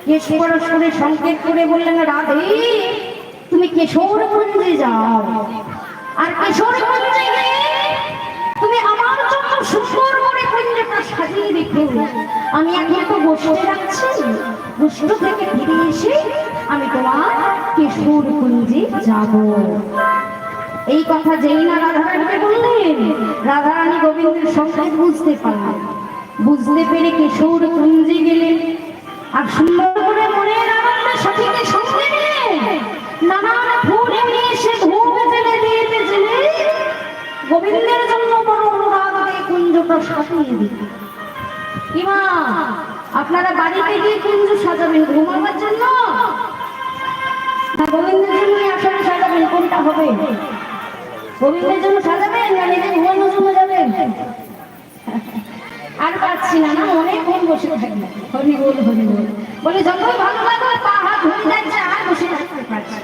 কেশবরস্বরে সংকেত করে বললেন, রাধে তুমি কেশরগঞ্জে যাও, আর কেশরগঞ্জে গিয়ে তুমি আমার জন্য সুন্দর করে কুঞ্জটা সাজিয়ে রেখো। আমি এখন তো বসতে যাচ্ছি, বসত থেকে ফিরে এসে আমি তোমার কেশরগঞ্জে যাব। এই কথা যেই না রাধারানীকে বললেন, রাধারানী গোবিন্দের সংকেত বুঝতে পারলেন। বুঝতে পেরে কেশরগঞ্জে গেলেন, আর সুন্দর করে মনের আনন্দে সখীকে সঙ্গে নিয়ে নানান ফুল নিয়ে এসে ধূপ জেলে দিতে জেলে গোবিন্দের জন্য বড় অনুরাগ দিয়ে কুঞ্জটা সাজিয়ে দিত। কিমা আপনারা বাড়িতে গিয়ে কুঞ্জ সাজাবেন ঘুমাবার জন্য না গোবিন্দের জন্য আসলে সাজাবেন? কোনটা হবে? গোবিন্দের জন্য সাজাবেন না নিজে ঘুমানোর জন্য যাবেন? আর পাচ্ছি না, না অনেকক্ষণ বসে থাকবে। হরি বল হরি বল বলে যতই ভালো লাগবে, পা হাত ধরে যাচ্ছে আর বসে থাকতে পারছি।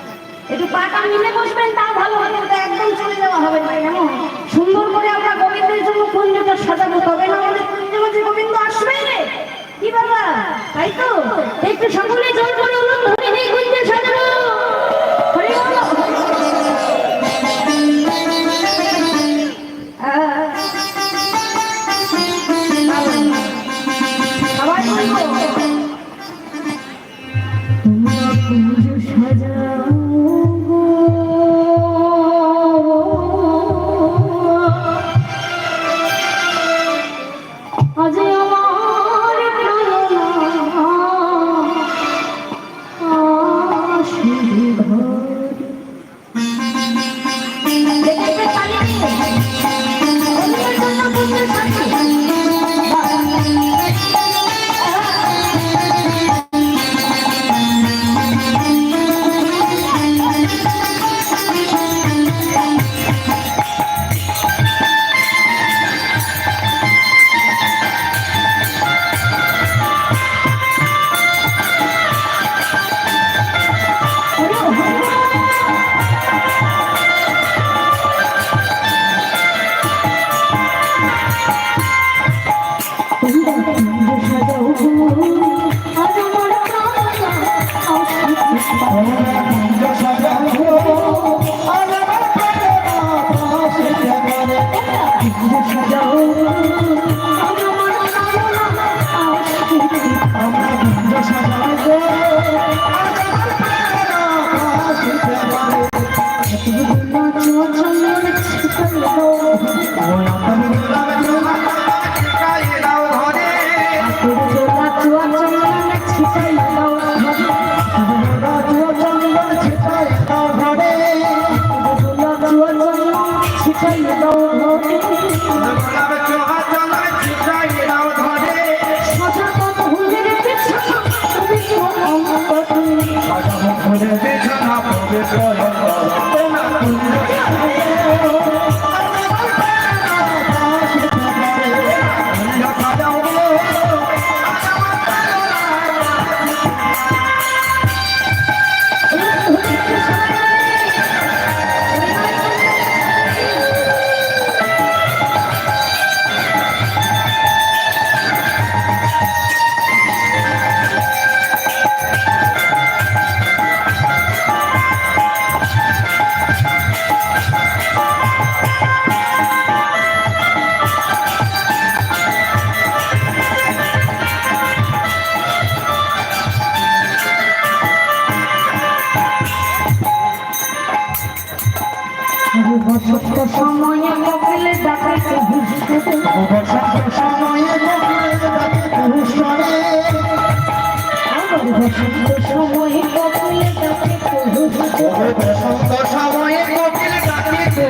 একটু পাটা মিলে বসবেন, তাও ভালো হবে। একদম চলে যাওয়া হবে না। এমন সুন্দর করে আমরা গোবিন্দের জন্য কুঞ্জটা সাজাবো, তবে না আমাদের কুঞ্জে মাঝে গোবিন্দ আসবে। কি বাবা, তাই তো? একটু সকলে জল করে উলুন ধরে নেই কুঞ্জে সাজাবো। হরি বল। সময়ে কপিলে ডাকাইতে সময়ে সময়ে কপিলে ডাকাইতে